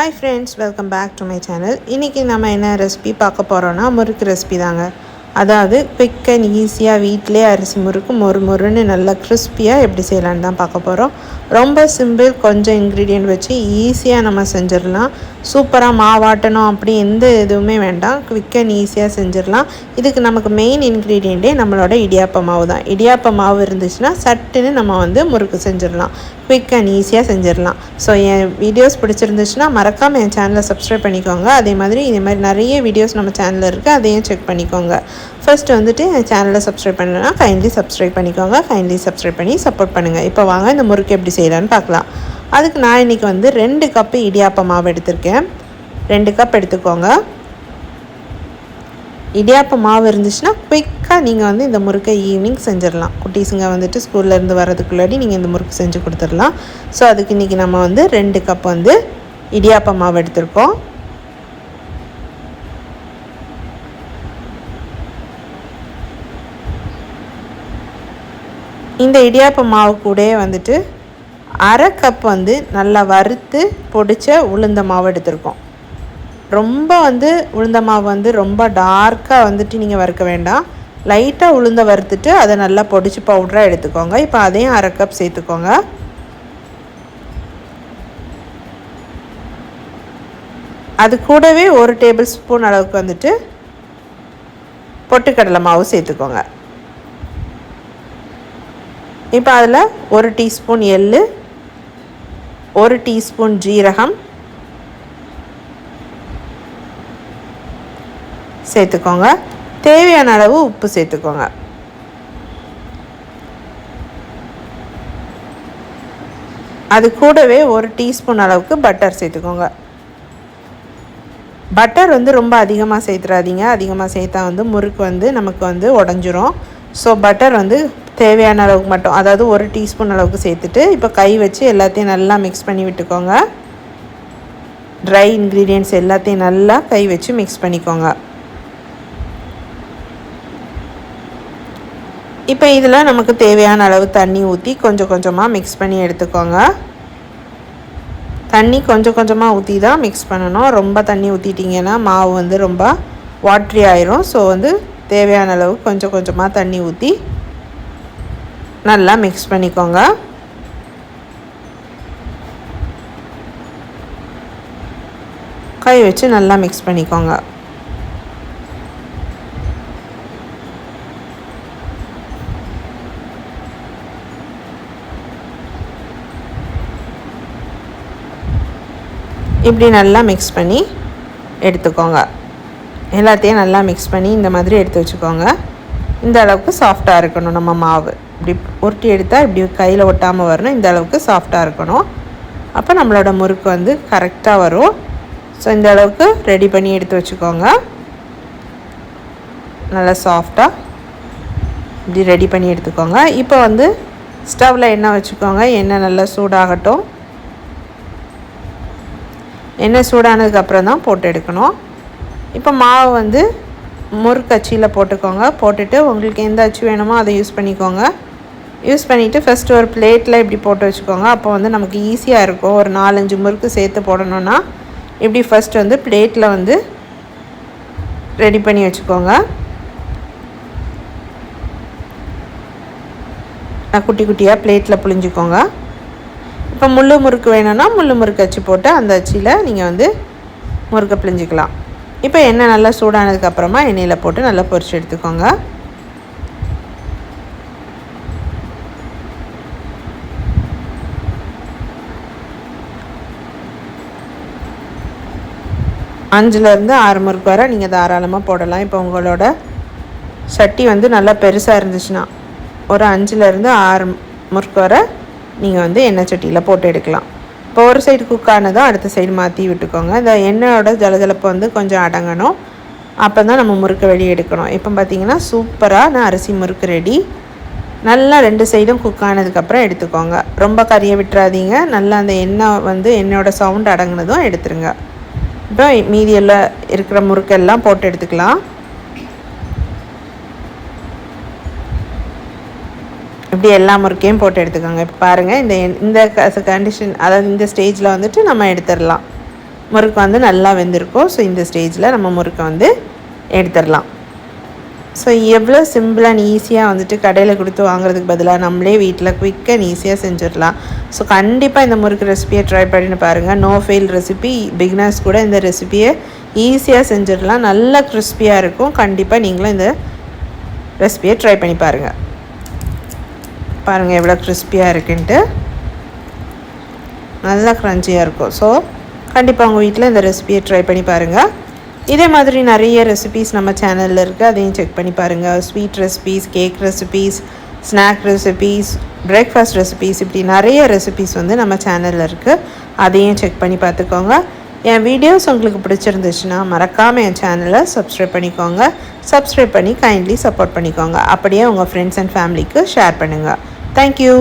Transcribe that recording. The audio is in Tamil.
Hi friends, welcome back to my channel. இன்னைக்கு நம்ம என்ன ரெசிபி பார்க்க போறோம்னா முறுக்கு ரெசிபி தாங்க. அதாவது குயிக் அண்ட் ஈஸியா வீட்லயே அரிசி முறுக்கு மொறுமொறுன்னு நல்லா கிறிஸ்பியா எப்படி செய்யலாம்னு தான் பார்க்க போறோம். ரொம்ப சிம்பிள், கொஞ்சம் இன்கிரிடியன்ட் வச்சு ஈஸியா நம்ம செஞ்சிரலாம். சூப்பரா மாவாட்டணும் அப்படி எந்த எதுவுமே வேண்டாம். குயிக் அண்ட் ஈஸியா செஞ்சிரலாம். இதுக்கு நமக்கு மெயின் இன்கிரிடியன்ட்டே நம்மளோட இடியாப்ப மாவு தான். இடியாப்ப மாவு இருந்துச்சுன்னா சட்டுன்னு நம்ம முறுக்கு செஞ்சிரலாம். குயிக் அண்ட் ஈஸியாக செஞ்சிடலாம். ஸோ என் வீடியோஸ் பிடிச்சிருந்துச்சுன்னா மறக்காமல் என் சேனலை சப்ஸ்கிரைப் பண்ணிக்கோங்க. அதே மாதிரி நிறைய வீடியோஸ் நம்ம சேனலில் இருக்குது, அதையும் செக் பண்ணிக்கோங்க. ஃபர்ஸ்ட் என் சேனலை சப்ஸ்கிரைப் பண்ணலைன்னா கைண்ட்லி சப்ஸ்கிரைப் பண்ணிக்கோங்க. கைண்ட்லி சப்ஸ்கிரைப் பண்ணி சப்போர்ட் பண்ணுங்கள். இப்போ வாங்க இந்த முறுக்கு எப்படி செய்யலான்னு பார்க்கலாம். அதுக்கு நான் இன்றைக்கி 2 கப்பு இடியாப்ப மாவு எடுத்திருக்கேன். 2 கப் எடுத்துக்கோங்க. இடியாப்ப மாவு இருந்துச்சுன்னா குயிக்காக நீங்கள் இந்த முறுக்கை ஈவினிங் செஞ்சிடலாம். குட்டீஸுங்க ஸ்கூல்லேருந்து வர்றதுக்குள்ளாடி நீங்கள் இந்த முறுக்கு செஞ்சு கொடுத்துடலாம். ஸோ அதுக்கு இன்றைக்கி நம்ம 2 கப் இடியாப்ப மாவு எடுத்திருக்கோம். இந்த இடியாப்ப மாவு கூட அரை கப் நல்லா வறுத்து பொடிச்ச உளுந்த மாவு எடுத்திருக்கோம். ரொம்ப உளுந்த மாவு ரொம்ப டார்க்காக நீங்கள் வறுக்க வேண்டாம். லைட்டாக உளுந்த வறுத்துட்டு அதை நல்லா பொடிச்சு பவுடராக எடுத்துக்கோங்க. இப்போ அதையும் அரை கப் சேர்த்துக்கோங்க. அது கூடவே 1 டேபிள் ஸ்பூன் அளவுக்கு பொட்டுக்கடலை மாவு சேர்த்துக்கோங்க. இப்போ அதில் 1 டீஸ்பூன் எள்ளு, 1 டீஸ்பூன் ஜீரகம் சேர்த்துக்கோங்க. தேவையான அளவு உப்பு சேர்த்துக்கோங்க. அது கூடவே 1 டீஸ்பூன் அளவுக்கு பட்டர் சேர்த்துக்கோங்க. பட்டர் ரொம்ப அதிகமாக சேர்த்துறாதீங்க. அதிகமாக சேர்த்தா முறுக்கு நமக்கு உடஞ்சிரும். ஸோ பட்டர் தேவையான அளவுக்கு மட்டும், அதாவது 1 டீஸ்பூன் அளவுக்கு சேர்த்துட்டு இப்போ கை வச்சு எல்லாத்தையும் நல்லா மிக்ஸ் பண்ணி விட்டுக்கோங்க. ட்ரை இன்க்ரீடியன்ட்ஸ் எல்லாத்தையும் நல்லா கை வச்சு மிக்ஸ் பண்ணிக்கோங்க. இப்போ இதில் நமக்கு தேவையான அளவு தண்ணி ஊற்றி கொஞ்சம் கொஞ்சமாக மிக்ஸ் பண்ணி எடுத்துக்கோங்க. தண்ணி கொஞ்சம் கொஞ்சமாக ஊற்றி தான் மிக்ஸ் பண்ணணும். ரொம்ப தண்ணி ஊற்றிட்டிங்கன்னா மாவு ரொம்ப வாட்ரி ஆயிரும். ஸோ தேவையான அளவு கொஞ்சம் கொஞ்சமாக தண்ணி ஊற்றி நல்லா மிக்ஸ் பண்ணிக்கோங்க. கை வச்சு நல்லா மிக்ஸ் பண்ணிக்கோங்க. இப்படி நல்லா மிக்ஸ் பண்ணி எடுத்துக்கோங்க. எல்லாத்தையும் நல்லா மிக்ஸ் பண்ணி இந்த மாதிரி எடுத்து வச்சுக்கோங்க. இந்த அளவுக்கு சாஃப்டாக இருக்கணும் நம்ம மாவு. இப்படி உருட்டி எடுத்தால் இப்படி கையில் ஒட்டாமல் வரணும். இந்த அளவுக்கு சாஃப்டாக இருக்கணும். அப்போ நம்மளோட முறுக்கு கரெக்டாக வரும். ஸோ இந்த அளவுக்கு ரெடி பண்ணி எடுத்து வச்சுக்கோங்க. நல்லா சாஃப்டாக இப்படி ரெடி பண்ணி எடுத்துக்கோங்க. இப்போ ஸ்டவ்வில் எண்ணெய் வச்சுக்கோங்க. எண்ணெய் நல்லா சூடாகட்டும். எண்ணெய் சூடானதுக்கப்புறம் தான் போட்டு எடுக்கணும். இப்போ மாவு முறுக்கு அச்சியில் போட்டுக்கோங்க. போட்டுட்டு உங்களுக்கு எந்த அச்சு வேணுமோ அதை யூஸ் பண்ணிக்கோங்க. யூஸ் பண்ணிவிட்டு ஃபஸ்ட்டு ஒரு பிளேட்டில் இப்படி போட்டு வச்சுக்கோங்க. அப்போ நமக்கு ஈஸியாக இருக்கும். ஒரு 4-5 முறுக்கு சேர்த்து போடணுன்னா இப்படி ஃபஸ்ட்டு பிளேட்டில் ரெடி பண்ணி வச்சுக்கோங்க. குட்டி குட்டியாக பிளேட்டில் புழிஞ்சிக்கோங்க. இப்போ முள்ளு முறுக்கு வேணும்னா முள்ளு முறுக்கு அச்சு போட்டு அந்த அச்சியில் நீங்கள் முறுக்கை பிழிஞ்சிக்கலாம். இப்போ எண்ணெய் நல்லா சூடானதுக்கப்புறமா எண்ணெயில் போட்டு நல்லா பொரிச்சு எடுத்துக்கோங்க. அஞ்சுலேருந்து 6 முறுக்கு வரை நீங்கள் தாராளமாக போடலாம். இப்போ உங்களோட சட்டி நல்லா பெருசாக இருந்துச்சுன்னா ஒரு 5லேருந்து 6 முறுக்கு வரை நீங்கள் எண்ணெய் சட்டியில் போட்டு எடுக்கலாம். இப்போ ஒரு சைடு குக் ஆனதும் அடுத்த சைடு மாற்றி விட்டுக்கோங்க. இந்த எண்ணெயோட ஜலஜலப்பு கொஞ்சம் அடங்கணும். அப்போ தான் நம்ம முறுக்கு வெளியே எடுக்கணும். இப்போ பார்த்திங்கன்னா சூப்பராக அரிசி முறுக்கு ரெடி. நல்லா 2 சைடும் குக் ஆனதுக்கப்புறம் எடுத்துக்கோங்க. ரொம்ப கறியை விட்டுறாதீங்க. நல்லா அந்த எண்ணெயோட சவுண்ட் அடங்கினதும் எடுத்துருங்க. இப்போ மீதியில் இருக்கிற முறுக்கெல்லாம் போட்டு எடுத்துக்கலாம். இப்படி எல்லா முறுக்கையும் போட்டு எடுத்துக்கோங்க. இப்போ பாருங்கள், இந்த கண்டிஷன், அதாவது இந்த ஸ்டேஜில் நம்ம எடுத்துடலாம். முறுக்கு வந்து நல்லா வெந்திருக்கும். ஸோ இந்த ஸ்டேஜில் நம்ம முறுக்கை வந்து எடுத்துடலாம். ஸோ எவ்வளோ சிம்பிள் அண்ட் ஈஸியாக வந்துட்டு கடையில் கொடுத்து வாங்குறதுக்கு பதிலாக நம்மளே வீட்டில் குயிக் அண்ட் ஈஸியாக செஞ்சிடலாம். ஸோ கண்டிப்பாக இந்த முறுக்கு ரெசிபியை ட்ரை பண்ணி பாருங்கள். No fail recipe. பிகினர்ஸ் கூட இந்த ரெசிபியை ஈஸியாக செஞ்சிடலாம். நல்லா கிறிஸ்பியாக இருக்கும். கண்டிப்பாக நீங்களும் இந்த ரெசிபியை ட்ரை பண்ணி பாருங்கள். பாருங்கள் எவ்வளோ கிறிஸ்பியாக இருக்குன்ட்டு, நல்லா க்ரன்ச்சியாக இருக்கும். ஸோ கண்டிப்பாக உங்கள் வீட்டில் இந்த ரெசிபியை ட்ரை பண்ணி பாருங்கள். இதே மாதிரி நிறைய ரெசிபீஸ் நம்ம சேனலில் இருக்குது, அதையும் செக் பண்ணி பாருங்கள். Sweet recipes, cake recipes, snack recipes, breakfast recipes, இப்படி நிறைய ரெசிபீஸ் வந்து நம்ம சேனலில் இருக்குது, அதையும் செக் பண்ணி பார்த்துக்கோங்க. என் வீடியோஸ் உங்களுக்கு பிடிச்சிருந்துச்சுன்னா மறக்காமல் என் சேனலை சப்ஸ்கிரைப் பண்ணிக்கோங்க. சப்ஸ்கிரைப் பண்ணி கைண்ட்லி சப்போர்ட் பண்ணிக்கோங்க. அப்படியே உங்கள் ஃப்ரெண்ட்ஸ் அண்ட் ஃபேமிலிக்கு ஷேர் பண்ணுங்கள். தேங்க்யூ.